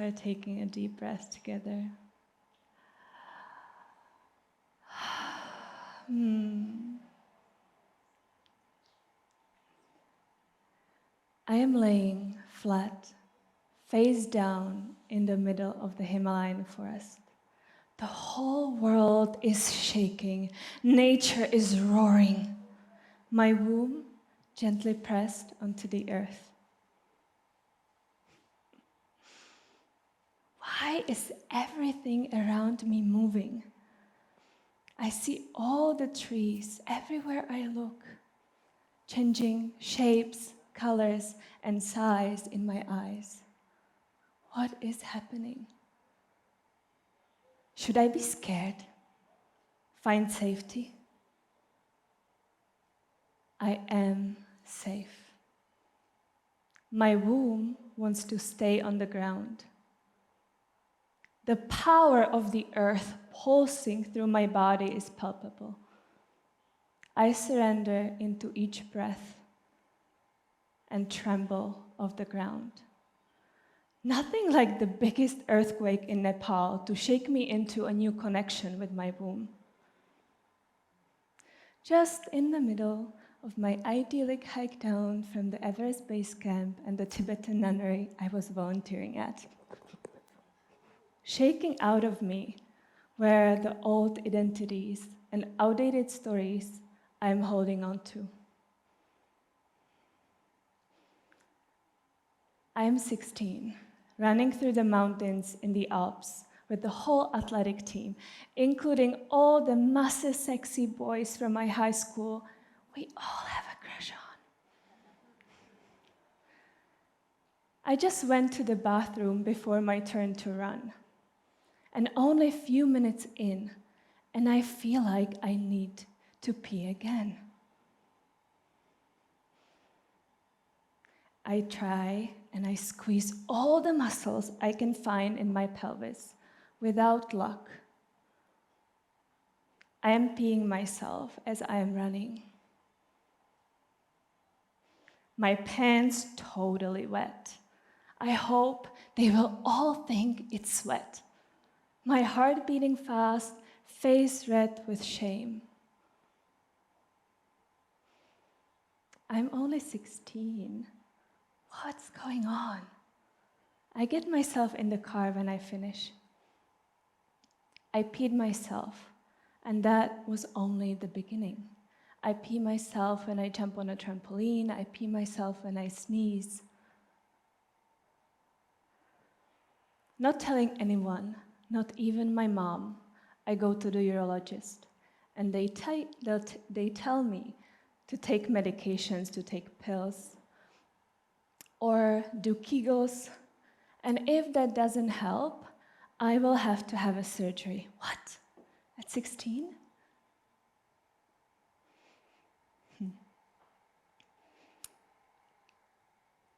start taking a deep breath together. I am laying flat, face down in the middle of the Himalayan forest. The whole world is shaking. Nature is roaring. My womb gently pressed onto the earth. Why is everything around me moving? I see all the trees everywhere I look, changing shapes, colors, and size in my eyes. What is happening? Should I be scared? Find safety? I am safe. My womb wants to stay on the ground. The power of the earth pulsing through my body is palpable. I surrender into each breath and tremble of the ground. Nothing like the biggest earthquake in Nepal to shake me into a new connection with my womb. Just in the middle of my idyllic hike down from the Everest base camp and the Tibetan nunnery I was volunteering at. Shaking out of me were the old identities and outdated stories I'm holding on to. I am 16, running through the mountains in the Alps with the whole athletic team, including all the massive sexy boys from my high school we all have a crush on. I just went to the bathroom before my turn to run. And only a few minutes in, and I feel like I need to pee again. I try and I squeeze all the muscles I can find in my pelvis without luck. I am peeing myself as I am running. My pants totally wet. I hope they will all think it's sweat. My heart beating fast, face red with shame. I'm only 16. What's going on? I get myself in the car when I finish. I peed myself, and that was only the beginning. I pee myself when I jump on a trampoline. I pee myself when I sneeze. Not telling anyone, not even my mom, I go to the urologist, and they tell me to take medications, to take pills, or do Kegels, and if that doesn't help, I will have to have a surgery. What? At 16?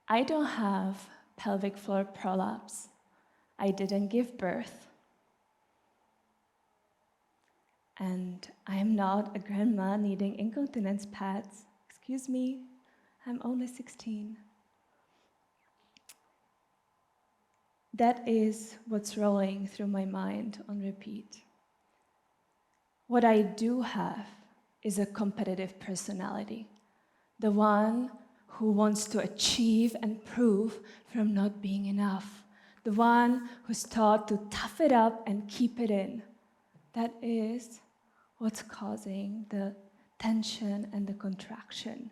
I don't have pelvic floor prolapse. I didn't give birth. And I am not a grandma needing incontinence pads. Excuse me, I'm only 16. That is what's rolling through my mind on repeat. What I do have is a competitive personality, the one who wants to achieve and prove from not being enough, the one who's taught to tough it up and keep it in. That is what's causing the tension and the contraction.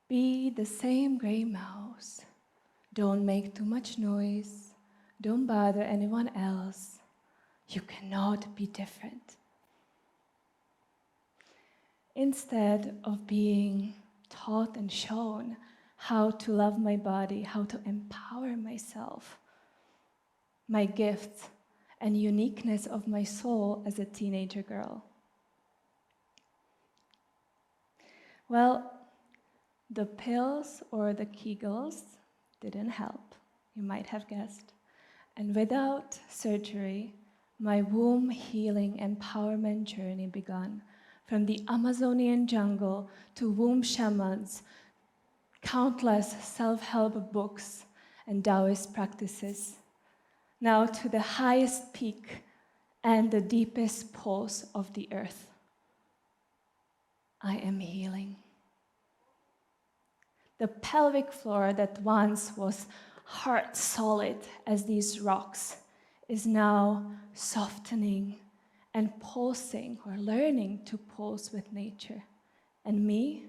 Be the same gray mouse. Don't make too much noise. Don't bother anyone else. You cannot be different. Instead of being taught and shown how to love my body, how to empower myself, my gifts and uniqueness of my soul as a teenager girl. Well, the pills or the Kegels didn't help, you might have guessed. And without surgery, my womb healing empowerment journey began. From the Amazonian jungle to womb shamans, countless self-help books and Taoist practices, now to the highest peak and the deepest pulse of the earth. I am healing. The pelvic floor that once was hard solid as these rocks is now softening and pulsing, or learning to pulse with nature. And me,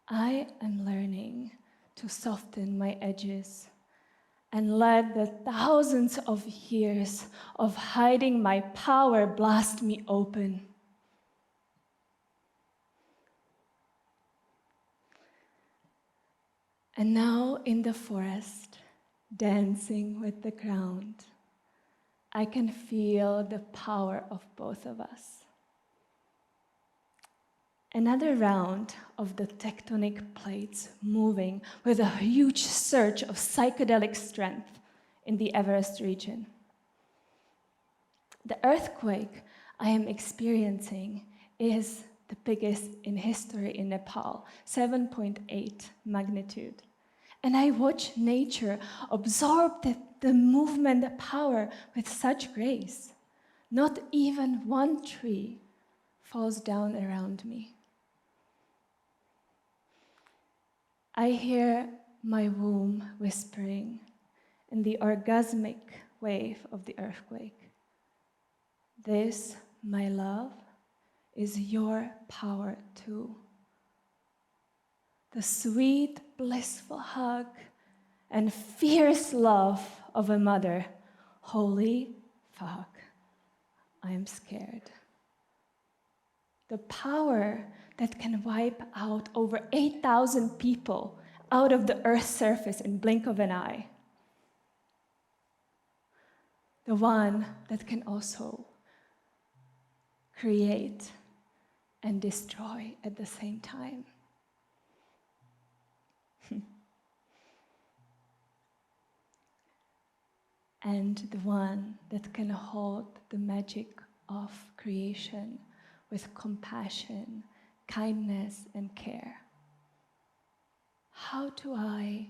I am learning to soften my edges and let the thousands of years of hiding my power blast me open. And now in the forest, dancing with the ground, I can feel the power of both of us. Another round of the tectonic plates moving with a huge surge of psychedelic strength in the Everest region. The earthquake I am experiencing is the biggest in history in Nepal, 7.8 magnitude. And I watch nature absorb the movement, the power with such grace. Not even one tree falls down around me. I hear my womb whispering in the orgasmic wave of the earthquake. This, my love, is your power too. The sweet, blissful hug and fierce love of a mother. Holy fuck, I am scared. The power that can wipe out over 8,000 people out of the Earth's surface in blink of an eye. The one that can also create and destroy at the same time. And the one that can hold the magic of creation with compassion, kindness, and care. How do I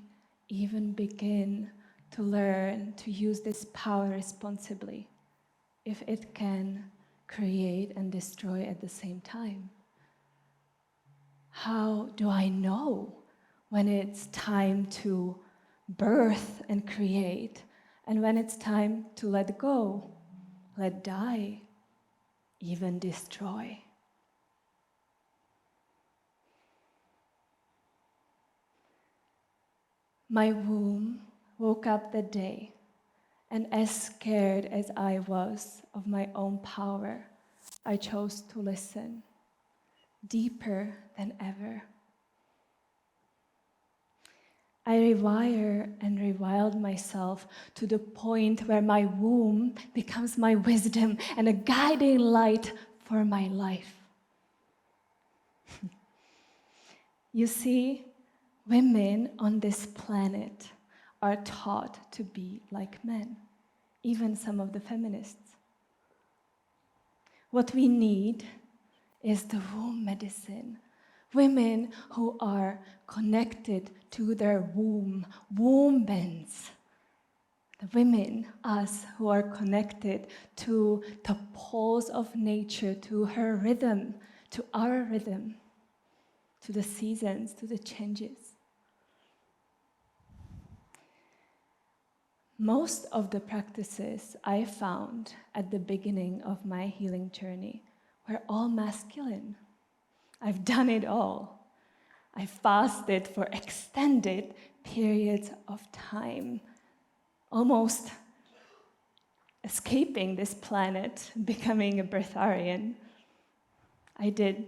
even begin to learn to use this power responsibly if it can create and destroy at the same time? How do I know when it's time to birth and create, and when it's time to let go, let die, even destroy? My womb woke up that day, and as scared as I was of my own power, I chose to listen, deeper than ever. I rewire and rewild myself to the point where my womb becomes my wisdom and a guiding light for my life. You see, women on this planet are taught to be like men, even some of the feminists. What we need is the womb medicine. Women who are connected to their womb, wombens. The women, us, who are connected to the pulse of nature, to her rhythm, to our rhythm, to the seasons, to the changes. Most of the practices I found at the beginning of my healing journey were all masculine. I've done it all. I fasted for extended periods of time, almost escaping this planet, becoming a breatharian. I did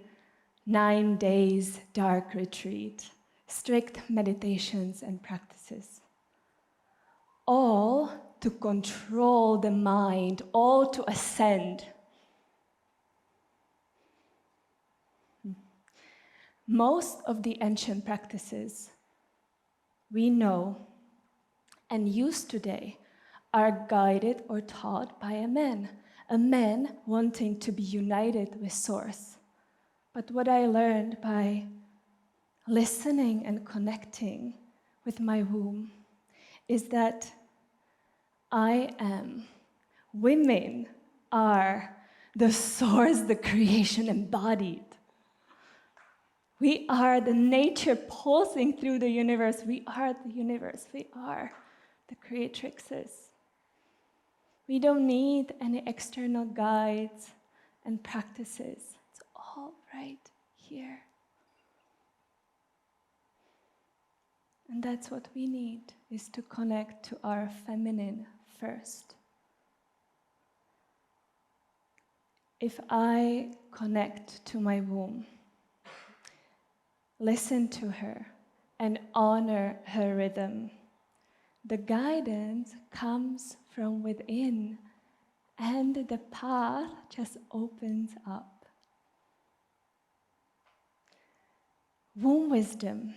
9 days dark retreat, strict meditations and practices, all to control the mind, all to ascend. Most of the ancient practices we know and use today are guided or taught by a man wanting to be united with Source. But what I learned by listening and connecting with my womb is that I am, women are the source, the creation embodied. We are the nature pulsing through the universe. We are the universe. We are the creatrixes. We don't need any external guides and practices. It's all right here. And that's what we need, is to connect to our feminine first. If I connect to my womb, listen to her, and honor her rhythm, the guidance comes from within, and the path just opens up. Womb wisdom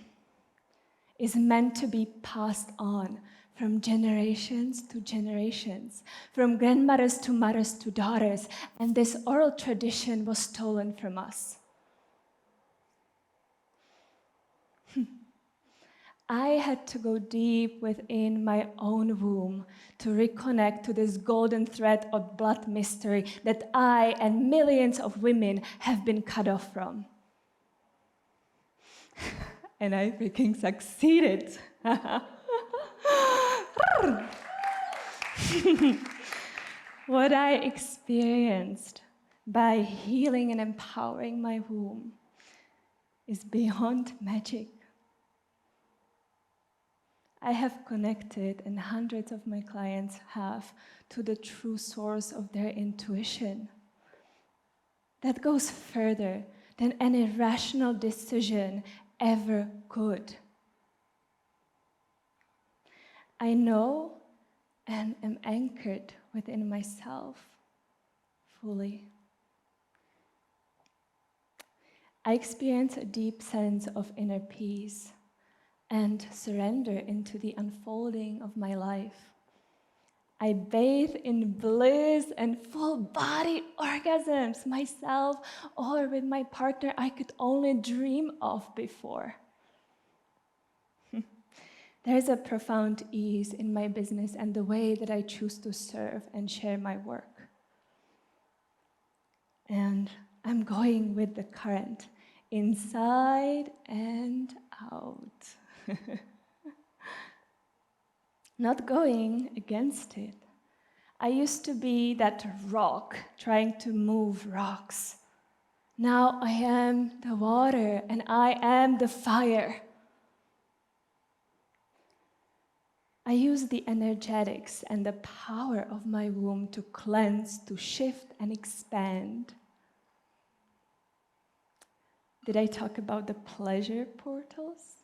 is meant to be passed on from generations to generations, from grandmothers to mothers to daughters, and this oral tradition was stolen from us. I had to go deep within my own womb to reconnect to this golden thread of blood mystery that I and millions of women have been cut off from. And I freaking succeeded. What I experienced by healing and empowering my womb is beyond magic. I have connected, and hundreds of my clients have, to the true source of their intuition. That goes further than any rational decision ever could. I know and am anchored within myself fully. I experience a deep sense of inner peace and surrender into the unfolding of my life. I bathe in bliss and full body orgasms myself or with my partner I could only dream of before. There's a profound ease in my business and the way that I choose to serve and share my work. And I'm going with the current, inside and out. Not going against it. I used to be that rock trying to move rocks. Now I am the water and I am the fire. I use the energetics and the power of my womb to cleanse, to shift and expand. Did I talk about the pleasure portals?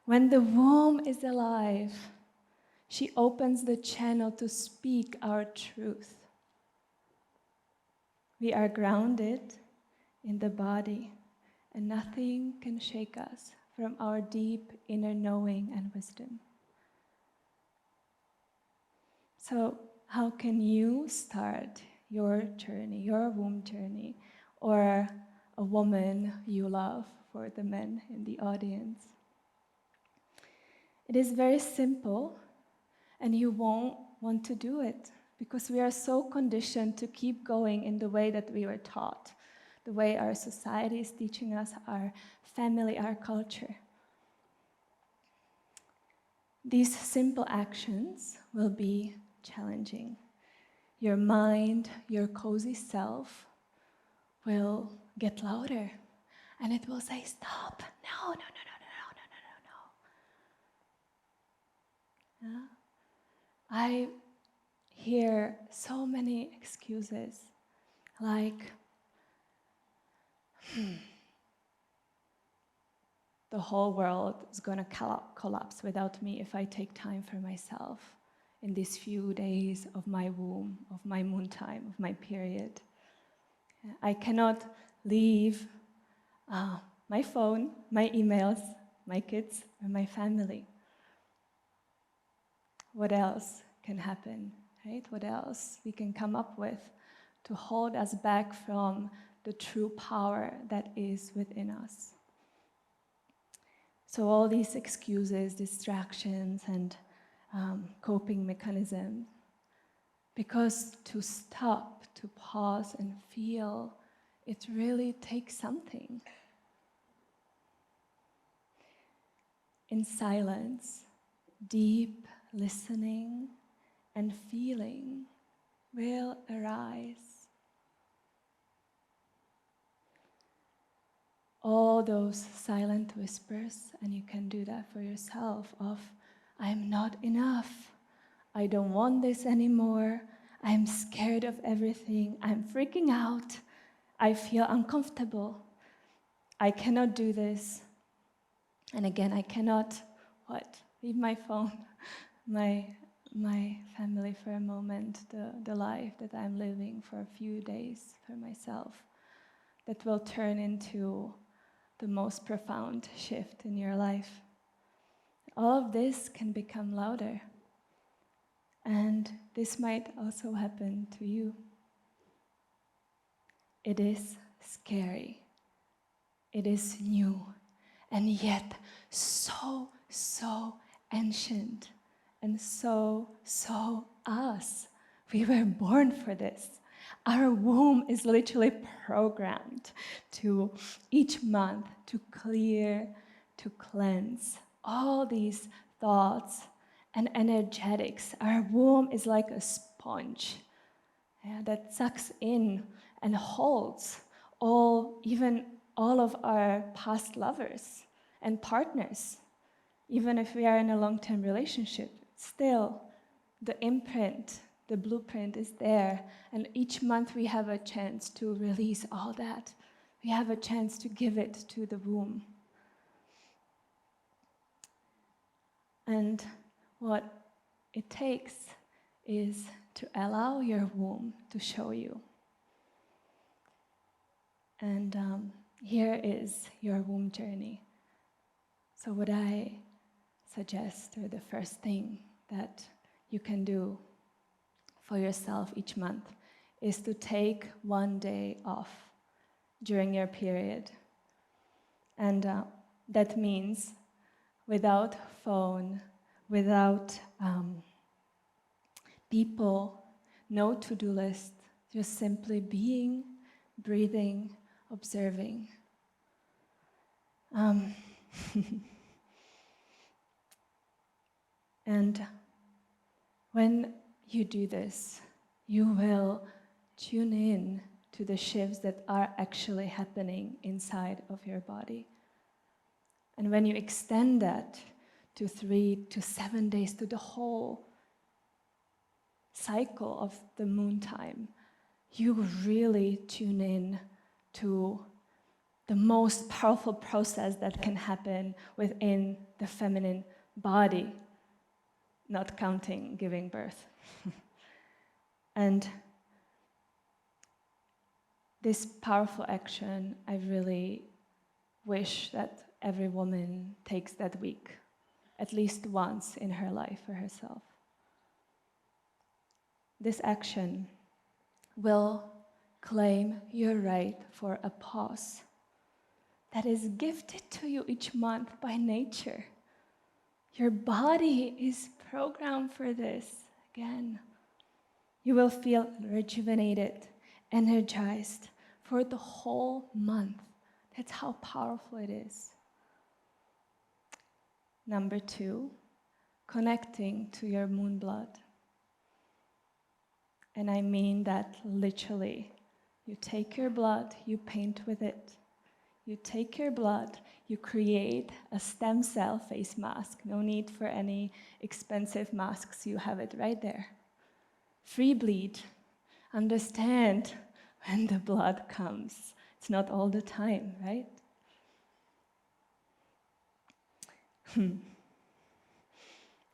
When the womb is alive, she opens the channel to speak our truth. We are grounded in the body, and nothing can shake us from our deep inner knowing and wisdom. So, how can you start your journey, your womb journey, or a woman you love, for the men in the audience? It is very simple, and you won't want to do it because we are so conditioned to keep going in the way that we were taught, the way our society is teaching us, our family, our culture. These simple actions will be challenging. Your mind, your cozy self will get louder, and it will say, stop, no, no, no, no, no, no, no, no, no. Yeah? I hear so many excuses, like, the whole world is going to collapse without me if I take time for myself in these few days of my womb, of my moon time, of my period. I cannot leave my phone, my emails, my kids, and my family. What else can happen, right? What else we can come up with to hold us back from the true power that is within us. So all these excuses, distractions, and coping mechanisms, because to stop, to pause and feel, it really takes something. In silence, deep listening and feeling will arise. All those silent whispers, and you can do that for yourself, of I'm not enough, I don't want this anymore, I'm scared of everything, I'm freaking out, I feel uncomfortable, I cannot do this. And again, I cannot, leave my phone, my family for a moment, the life that I'm living for a few days for myself, that will turn into the most profound shift in your life. All of this can become louder. And this might also happen to you. It is scary. It is new. And yet so ancient. And so us. We were born for this. Our womb is literally programmed to each month to clear, to cleanse all these thoughts and energetics. Our womb is like a sponge that sucks in and holds even all of our past lovers and partners. Even if we are in a long-term relationship, still the imprint, the blueprint is there. And each month we have a chance to release all that. We have a chance to give it to the womb. And what it takes is to allow your womb to show you. And here is your womb journey. So what I suggest, or the first thing that you can do for yourself each month, is to take one day off during your period. And that means without phone, without people, no to-do list, just simply being, breathing, observing. And when you do this, you will tune in to the shifts that are actually happening inside of your body. And when you extend that to 3 to 7 days, to the whole cycle of the moon time, you really tune in to the most powerful process that can happen within the feminine body, not counting giving birth. And this powerful action, I really wish that every woman takes that week, at least once in her life for herself. This action will claim your right for a pause that is gifted to you each month by nature. Your body is programmed for this. Again, you will feel rejuvenated, energized for the whole month. That's how powerful it is. Number 2, connecting to your moon blood. And I mean that literally. You take your blood, you paint with it. You take your blood, you create a stem cell face mask. No need for any expensive masks, you have it right there. Free bleed. Understand when the blood comes. It's not all the time, right?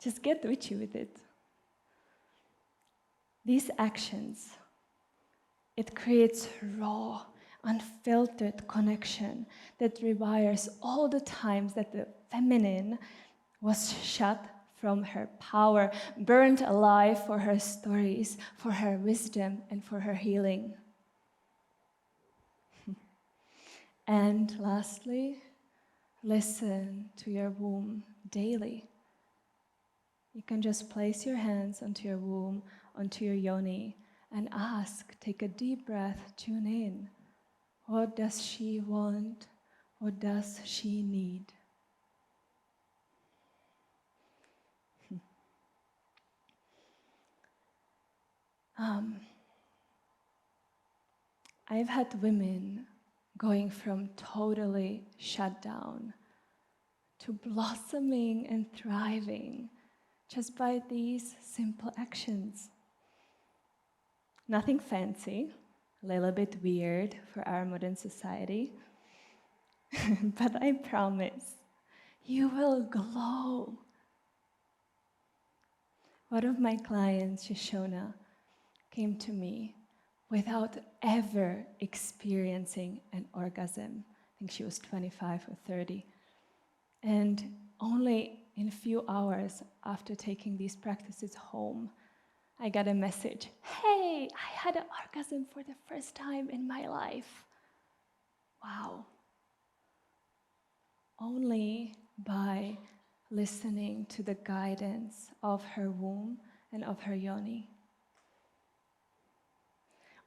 Just get witchy with it. These actions, it creates raw, unfiltered connection that rewires all the times that the feminine was shut from her power, burned alive for her stories, for her wisdom, and for her healing. And lastly, listen to your womb daily. You can just place your hands onto your womb, onto your yoni, and ask, take a deep breath, tune in. What does she want? What does she need? I've had women going from totally shut down to blossoming and thriving just by these simple actions. Nothing fancy, a little bit weird for our modern society, but I promise you will glow. One of my clients, Shoshona, came to me without ever experiencing an orgasm. I think she was 25 or 30. And only in a few hours after taking these practices home, I got a message, hey, I had an orgasm for the first time in my life. Wow. Only by listening to the guidance of her womb and of her yoni.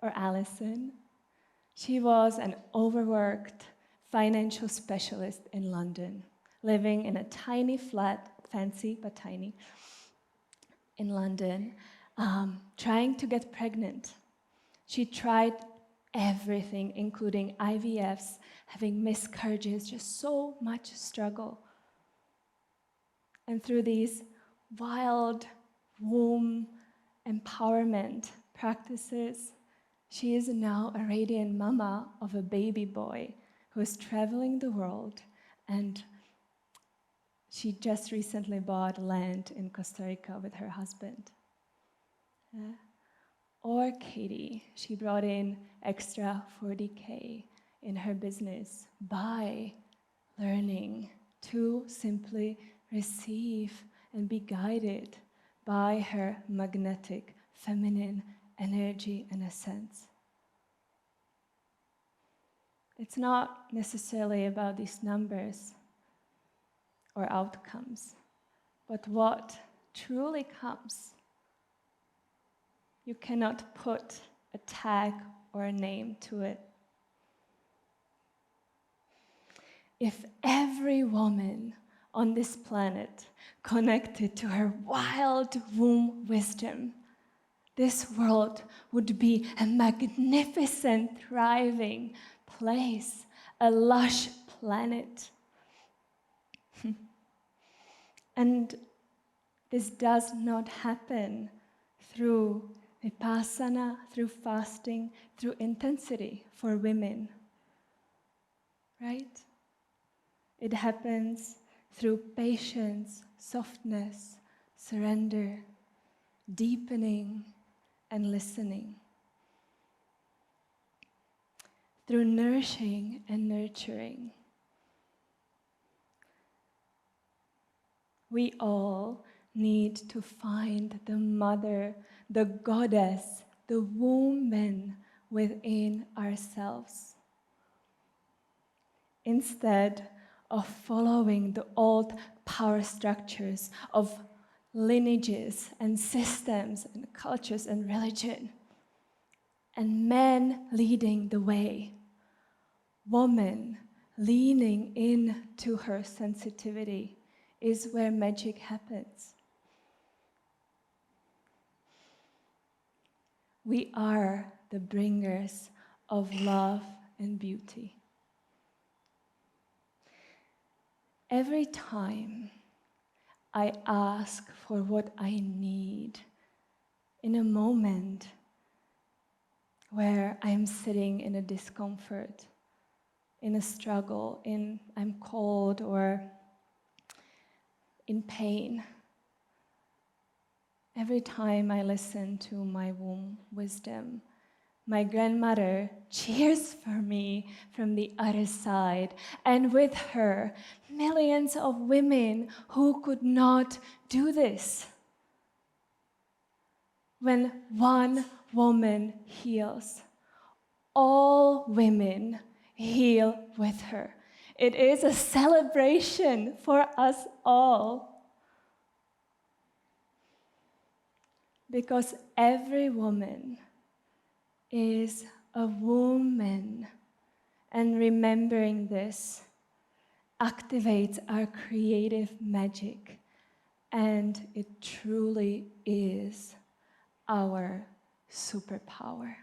Or Alison, she was an overworked financial specialist in London, living in a tiny flat, fancy but tiny, in London, trying to get pregnant. She tried everything, including IVFs, having miscarriages, just so much struggle. And through these wild womb empowerment practices, she is now a radiant mama of a baby boy who is traveling the world, and she just recently bought land in Costa Rica with her husband. Or Katie, she brought in extra 40K in her business by learning to simply receive and be guided by her magnetic feminine energy and essence. It's not necessarily about these numbers or outcomes, but what truly comes. You cannot put a tag or a name to it. If every woman on this planet connected to her wild womb wisdom, this world would be a magnificent, thriving place, a lush planet. And this does not happen through vipassana, through fasting, through intensity for women, right? It happens through patience, softness, surrender, deepening, and listening. Through nourishing and nurturing. We all need to find the mother, the goddess, the woman within ourselves. Instead of following the old power structures of lineages and systems and cultures and religion, and men leading the way, woman leaning into her sensitivity is where magic happens. We are the bringers of love and beauty. Every time I ask for what I need in a moment where I'm sitting in a discomfort, in a struggle, I'm cold or in pain, every time I listen to my womb wisdom, my grandmother cheers for me from the other side, and with her, millions of women who could not do this. When one woman heals, all women heal with her. It is a celebration for us all. Because every woman is a woman. And remembering this activates our creative magic. And it truly is our superpower.